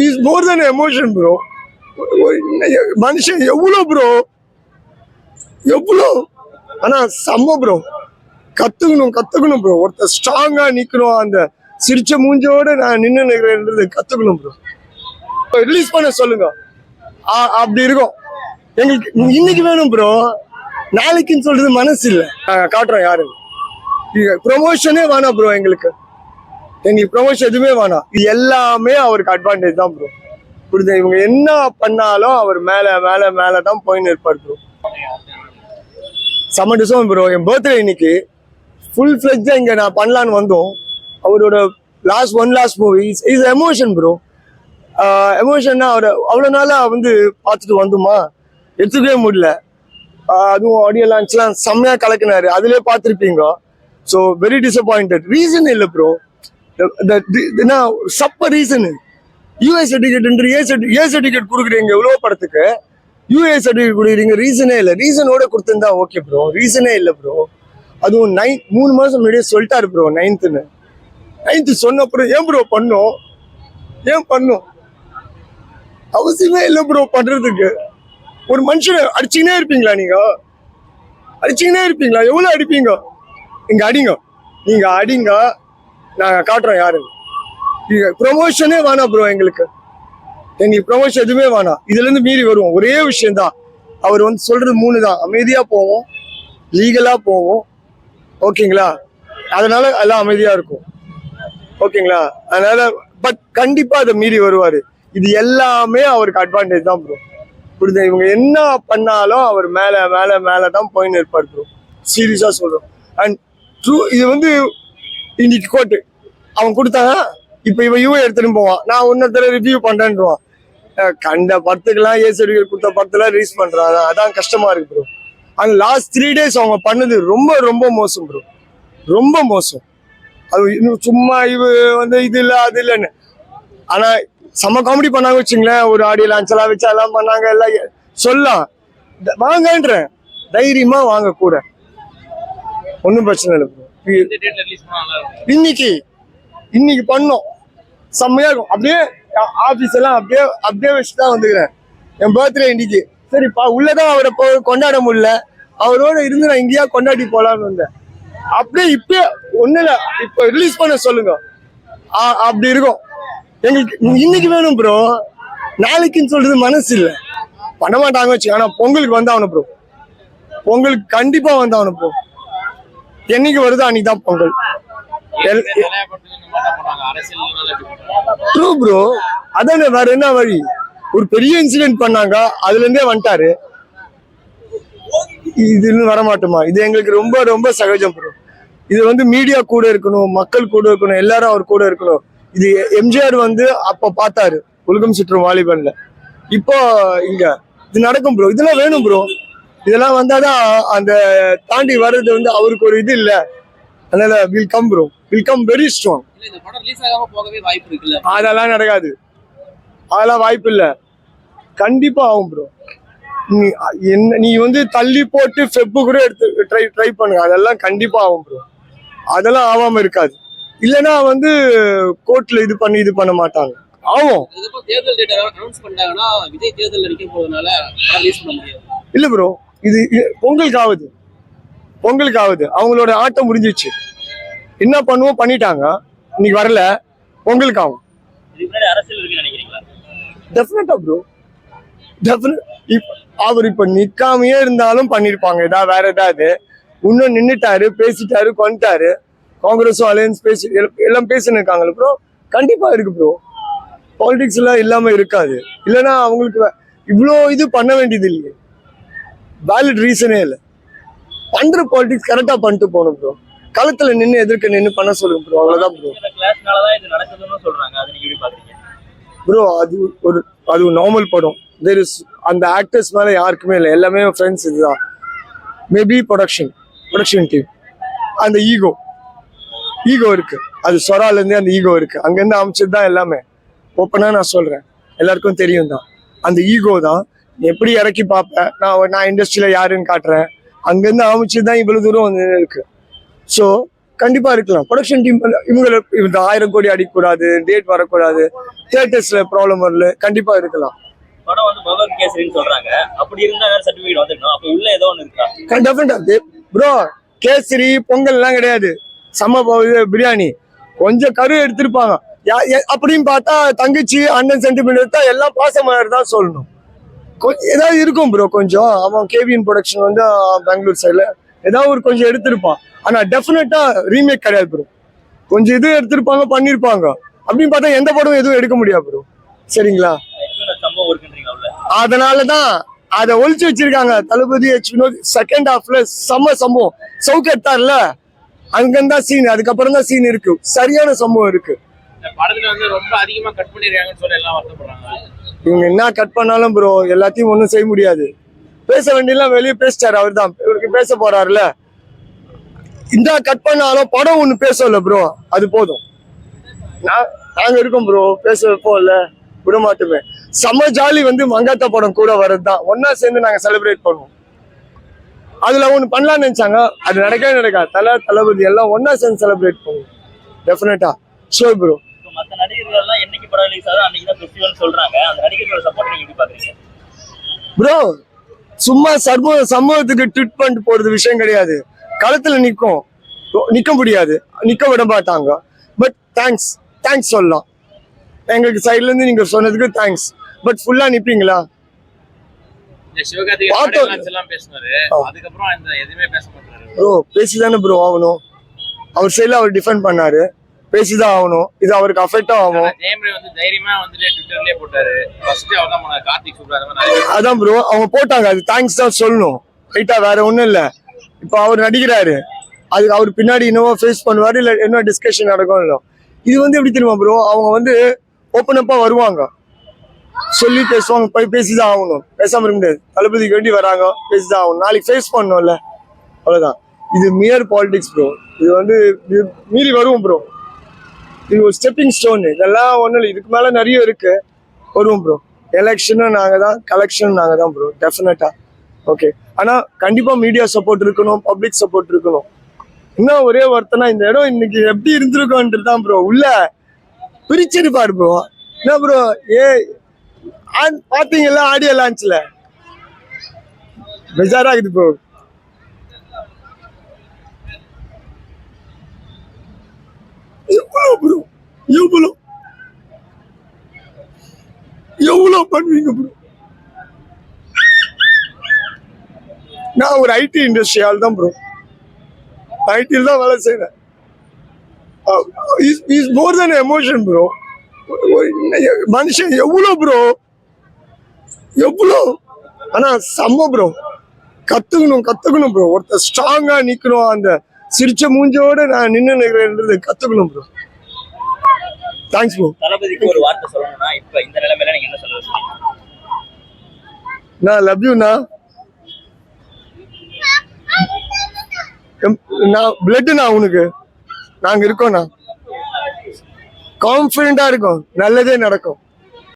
Is more then emotion bro. மனுஷன் எவ்வளோ bro, எவ்வளோ. ஆனா செம்ம ப்ரோ, கத்துக்கணும் ப்ரோ. ஒருத்தர் ஸ்ட்ராங்கா நிக்கணும், அந்த சிரிச்ச மூஞ்சோட நான் நின்று நிற்கிறேன்றது கத்துக்கணும் ப்ரோ. ரிலீஸ் பண்ண சொல்லுங்க, அப்படி இருக்கும். எங்களுக்கு இன்னைக்கு வேணும் ப்ரோ, நாளைக்குன்னு சொல்றது மனசு இல்லை. காட்டுறோம் யாரு ப்ரொமோஷனே வேணாம் ப்ரோ. எங்களுக்கு ப்ரொமோஷன் எதுவுமே வேணாம். இது எல்லாமே அவருக்கு அட்வான்டேஜ் தான் ப்ரோ. புரியுது? இவங்க என்ன பண்ணாலும் அவர் மேலதான் போயின்னு இருப்பார் ப்ரோ. செம்ம டிசம்பர் ப்ரோ. என் பர்த்டே இன்னைக்கு ஃபுல் ஃபிளெஜ்ஜா இங்க நான் பண்ணலான்னு வந்தோம். அவரோட last movie is emotion bro. எமோஷன்னா அவர் அவ்வளோ நாளா வந்து பார்த்துட்டு வந்தோமா, எடுத்துக்கவே முடியல. அதுவும் ஆடியோ லான்ச்லாம் செம்மையா கலக்கினாரு, அதுலேயே பார்த்துருப்பீங்க. So very disappointed. ரீசன் இல்லை ப்ரோ, சப்ப reason. UA certificate A certificate கொடுக்குறீங்க எவ்வளோ படத்துக்கு, யூஏ சர்டிஃபிகேட் கொடுக்குறீங்க. ரீசனே இல்லை. ரீசனோட கொடுத்துருந்தா ஓகே ப்ரோ, ரீசனே இல்லை ப்ரோ. அதுவும் 3 மாதம் முன்னாடியே சொல்லிட்டாரு ப்ரோ 9th சொன்ன அப்புறம் ஏன் ப்ரோ பண்ணும் அவசியமே இல்லை ப்ரோ பண்றதுக்கு. ஒரு மனுஷனை அடிச்சுக்கினே இருப்பீங்களா? அடிச்சுக்கினே இருப்பீங்களா? எவ்வளோ அடிப்பீங்க? நீங்க அடிங்க, நாங்கள் காட்டுறோம் யாரு. ப்ரொமோஷனே வேணாம் ப்ரோ. எங்களுக்கு ப்ரொமோஷன் எதுவுமே வேணாம். இதுல இருந்து மீறி வருவோம். ஒரே விஷயம் தான், அவர் வந்து சொல்றது 3 தான். அமைதியா போவோம், லீகலா போவோம், ஓகேங்களா? அதனால எல்லாம் அமைதியா இருக்கும், ஓகேங்களா? அதனால பட் கண்டிப்பா அதை மீறி வருவாரு. இது எல்லாமே அவருக்கு அட்வான்டேஜ் தான் ப்ரோ. புரியுது? இவங்க என்ன பண்ணாலும் அவர் மேலதான் போயின்னு இருப்பார் ப்ரோ. சீரியஸா சொல்றோம். And true. இது வந்து இன்னைக்கு கோட்டு அவன் கொடுத்தாங்க, இப்ப இவன் யூஏ எடுத்துட்டு போவான், நான் இன்னொருத்தர ரிவ்யூ பண்றேன்றான். கண்ட படத்துக்கெல்லாம் ஏ சர்டிஃபிகேட் கொடுத்த படத்துல ரிலீஸ் பண்றான். அதான் கஷ்டமா இருக்கு ப்ரோ. அந்த லாஸ்ட் 3 days அவங்க பண்ணது ரொம்ப மோசம் ப்ரோ, ரொம்ப மோசம். அது இன்னும் சும்மா வந்து இது இல்லை அது இல்லைன்னு. ஆனா செம்ம காமெடி பண்ணாங்க வச்சுங்களேன். ஒரு ஆடியோ லான்ச் எல்லாம் வச்சு எல்லாம் பண்ணாங்க. எல்லாம் சொல்லலாம், வாங்கன்ற தைரியமா வாங்க கூட, ஒன்றும் பிரச்சனை இல்லை ப்ரோ. இன்னைக்கு பண்ணோம், செம்மையா இருக்கும். அப்படியே ஆபீஸ் எல்லாம் அப்படியே வச்சுதான் வந்துக்கிறேன். என் பர்த்டே இன்னைக்கு. சரிப்பா, உள்ளதான் அவரை கொண்டாட முடியல, அவரோட இருந்து நான் இங்கேயா கொண்டாடி போலான்னு வந்தேன். அப்படியே இப்ப ஒண்ணு இல்ல, இப்ப ரிலீஸ் பண்ண சொல்லுங்க, அப்படி இருக்கும். எங்களுக்கு இன்னைக்கு வேணும் ப்ரோ, நாளைக்குன்னு சொல்றது மனசு இல்லை. பண்ண மாட்டாங்க வச்சு. ஆனா பொங்கலுக்கு வந்தாகணும் ப்ரோ, பொங்கலுக்கு கண்டிப்பா வந்தாகணும் ப்ரோ. என்னைக்கு வருதோ அன்னைக்கு தான் பொங்கல். ட்ரூ ப்ரோ, அதானே, வேற என்ன வழி? ஒரு பெரிய இன்சிடென்ட் பண்ணாங்க, அதுல இருந்தே வந்துட்டாரு. இது வரமாட்டோமா? இது எங்களுக்கு ரொம்ப சகஜம் ப்ரோ. இது வந்து மீடியா கூட இருக்கணும், மக்கள் கூட இருக்கணும், எல்லாரும் அவர் கூட இருக்கணும். இது எம்ஜிஆர் வந்து அப்ப பார்த்தாரு உலகம் சுற்றும் வாலிபன்ல. இப்போ இங்க இது நடக்கும் ப்ரோ. இதெல்லாம் வேணும் ப்ரோ. இதெல்லாம் வந்தாதான் அந்த தாண்டி வர்றது வந்து அவருக்கு ஒரு இது இல்லை. அதனால will come bro, will come very strong. அதெல்லாம் நடக்காது, அதெல்லாம் வாய்ப்பு இல்லை. கண்டிப்பா ஆகும் ப்ரோ. நீ வந்து தள்ளி போட்டு ஃபெப்பு கூட எடுத்து ட்ரை பண்ணுங்க, அதெல்லாம் கண்டிப்பா ஆகும் ப்ரோ. அதெல்லாம் ஆகாம இருக்காது. இல்லைன்னா வந்து கோர்ட்ல இது பண்ண மாட்டாங்க. ஆகும். இல்ல ப்ரோ, இது பொங்கலுக்கு ஆகுது. அவங்களோட ஆட்டம் முடிஞ்சிச்சு. என்ன பண்ணுவோம் பண்ணிட்டாங்க, இன்னைக்கு வரல, பொங்கலுக்கு ஆகும். டெஃபினட்டா ப்ரோ, அவர் இப்ப நிக்காமையே இருந்தாலும் பண்ணிருப்பாங்க. வேற ஏதாவது இன்னும் நின்னுட்டாரு, பேசிட்டாரு, கொண்டுட்டாரு. காங்கிரஸும் அலையன்ஸ் எல்லாம் பேசின்னு இருக்காங்க ப்ரோ. கண்டிப்பா இருக்கு ப்ரோ. பாலிடிக்ஸ் எல்லாம் இல்லாம இருக்காது. இல்லைன்னா அவங்களுக்கு இவ்வளோ இது பண்ண வேண்டியது இல்லையே. வேலிட் ரீசனே இல்லை. பண்ற பாலிடிக்ஸ் கரெக்டா பண்ணிட்டு போகணும் ப்ரோ. களத்துல எதிர்க்க நின்று பண்ண சொல்லுங்க ப்ரோ, அவ்வளவுதான் ப்ரோ. ப்ரோ அது நார்மல் படம். அந்த ஆக்டர்ஸ் மேல யாருக்குமே இல்லை, எல்லாமே ஃப்ரெண்ட்ஸ். இதுதான் மேபி ப்ரொடக்ஷன் டீம். அந்த ஈகோ இருக்கு, அது சொரால இருந்தே அந்த ஈகோ இருக்கு. அங்கிருந்து அமைச்சது தான் எல்லாமே. ஓப்பனா நான் சொல்றேன், எல்லாருக்கும் தெரியும் தான். அந்த ஈகோ தான் எப்படி இறக்கி பார்ப்பேன். நான் இண்டஸ்ட்ரியில யாருன்னு காட்டுறேன். அங்கிருந்து அமைச்சது தான் இவ்வளவு தூரம் வந்து இருக்கு. ஸோ கண்டிப்பா இருக்கலாம். ப்ரொடக்ஷன் டீம் இவங்க இந்த 1000 கோடி அடிக்கக்கூடாது, டேட் வரக்கூடாது, தியேட்டர்ஸ்ல ப்ராப்ளம் வரல, கண்டிப்பா இருக்கலாம். படம் வந்து பகவத் கேசரின்னு சொல்றாங்க. அப்படி இருந்தா சர்டிபிகேட் வந்துடணும். அப்ப உள்ள ஏதோ ஒண்ணு இருக்கா? டெஃபினட்டா ப்ரோ. கேசரி பொங்கல் எல்லாம் கிடையாது. பிரியாணி கொஞ்சம் கரு எடுத்திருப்பாங்க. அப்படின்னு பார்த்தா தங்கச்சி அண்ணன் சென்டிமெண்ட் எடுத்தா எல்லாம் பாசமலர் தான் சொல்லணும். ஏதாவது இருக்கும் ப்ரோ. கொஞ்சம் அவன் கேவிஎன் ப்ரொடக்ஷன் வந்து பெங்களூர் சைட்ல ஏதாவது ஒரு கொஞ்சம் எடுத்திருப்பான். ஆனா டெஃபினட்டா ரீமேக் கிடையாது ப்ரோ. கொஞ்சம் இது எடுத்திருப்பாங்க, பண்ணிருப்பாங்க. அப்படின்னு பார்த்தா எந்த படமும் எதுவும் எடுக்க முடியாது ப்ரோ. சரிங்களா? அதனாலதான் அதை ஒழிச்சு வச்சிருக்காங்க. தளபதி செகண்ட் ஹாஃப்ல சம்பவம் சவுக்கெட்டார்ல அங்கிருந்தா சீன், அதுக்கப்புறம் தான் சீன் இருக்கு. சரியான சம்பவம் இருக்கு. படத்துல வந்து ரொம்ப அதிகமா கட் பண்ணிருக்காங்கன்னு சொல்லி எல்லாம் வருத்தப்படுறாங்க. இவங்க என்ன கட் பண்ணாலும் ப்ரோ எல்லாத்தையும் ஒன்றும் செய்ய முடியாது. பேச வேண்டியெல்லாம் வெளியே பேசிட்டாரு. அவர் தான் இவருக்கு பேச போறாருல. இந்த கட் பண்ணாலும் படம் ஒண்ணு பேசல ப்ரோ, அது போதும். நாங்க இருக்கோம் ப்ரோ, பேச வைப்போம் இல்ல, விட மாட்டோமே. செம்ம ஜாலி வந்து மங்காத்தா படம் கூட வர்றதுதான். ஒன்னா சேர்ந்து நாங்க செலிப்ரேட் பண்ணுவோம். அதுல ஒண்ணு பண்ணலாம்னு நினைச்சாங்க, அது நடக்கவே நடக்காது. தளபதி எல்லாம் ஒன்னா சேர்ந்து செலிப்ரேட் பண்ணுவோம். டெஃபினட்டா ஷோர் ப்ரோ. மத்த நடிகர்கள் எல்லாம் என்னைக்கு படம் ரிலீஸ் ஆகுது அன்னைக்கு தான் ஃபெஸ்டிவல் சொல்றாங்க. அந்த நடிகர்களோட சப்போர்ட் நீங்க எப்படி பாக்குறீங்க ப்ரோ? சும்மா சம்பவத்துக்கு ட்வீட் பண்ணிட்டு போறது விஷயம் கிடையாது. களத்துல நிக்க முடியாது, நிக்க விட மாட்டாங்க. பட் தேங்க்ஸ் சொல்லலாம். எங்களுக்கு சைட்ல இருந்து நீங்க சொன்னதுக்கு தேங்க்ஸ். பட் ஃபுல்லா நிப்பீங்களா? ப்ரோ பேசிதானே ப்ரோ ஆகணும். அவர் சைட்ல அவர் டிஃபெண்ட் பண்ணாரு, பேசிதான் ஆகணும். இது அவருக்கு அஃபெக்டும் ஆகும். அதான் ப்ரோ அவங்க போட்டாங்க, அது தேங்க்ஸ் தான் சொல்லணும். ரைட்டா? வேற ஒண்ணும் இல்ல. இப்ப அவர் நடிக்கிறாரு, அதுக்கு அவர் பின்னாடி இன்னும் ஃபேஸ் பண்ணுவாரு, இல்ல என்ன டிஸ்கஷன் நடக்கும் இல்ல. இது வந்து எப்படி தெரியுமா ப்ரோ? அவங்க வந்து ஓப்பன் அப்பா வருவாங்க, சொல்லி பேசுவாங்க, போய் பேசிதான் ஆகணும். பேசாம இருக்க முடியாது. தளபதிக்கு வேண்டி வராங்க, பேசிதான் ஆகணும். நாளைக்கு ஃபேஸ் பண்ணணும்ல, அவ்வளவுதான். இது மியர் பாலிடிக்ஸ் ப்ரோ. இது வந்து மீறி வருவோம் ப்ரோ. இது ஒரு ஸ்டெப்பிங் ஸ்டோன். இதெல்லாம் ஒன்றும் இல்லை, இதுக்கு மேலே நிறைய இருக்கு. வருவோம் ப்ரோ. எலெக்ஷனும் நாங்கள் தான், கலெக்ஷனும் நாங்கள் தான் ப்ரோ. டெஃபினட்டா ஓகே. ஆனால் கண்டிப்பாக மீடியா சப்போர்ட் இருக்கணும், பப்ளிக் சப்போர்ட் இருக்கணும். இன்னும் ஒரே வார்த்தைனா, இந்த இடம் இன்னைக்கு எப்படி இருந்திருக்கோன்றது தான் ப்ரோ. உள்ள பிரிச்சிருப்பாரு ப்ரோ. என்ன ப்ரோ பார்த்தீங்களா ஆடியோ லான்ச்ல? பெஜாராகுது ப்ரோ. எவ்வளவு பண்ணுவீங்க ப்ரோ? நான் ஒரு ஐடி இண்டஸ்ட்ரி ஆள் தான் ப்ரோ. ஐடியில் தான் வேலை செய்யறேன். Is more then emotion bro. மனுஷன் எவ்வளோ ப்ரோ, எவ்வளோ. ஆனா செம்ம ப்ரோ. கத்துக்கணும் ப்ரோ. ஒருத்தர் ஸ்ட்ராங்கா நிக்கணும். அந்த சிரிச்ச மூஞ்சோட நான் நின்னுன்றது கத்துக்கணும் ப்ரோ. Thanks bro. தளபதிக்கு ஒரு வார்த்தை சொல்லணும்னா இப்ப இந்த நிலைமையில நீங்க என்ன சொல்லுவீங்க? நான் லவ் யூ நான் பிளட் நான் உனக்கு. நாங்க இருக்கோம்ண்ணா, கான்ஃபிடண்டா இருக்கும், நல்லதே நடக்கும்.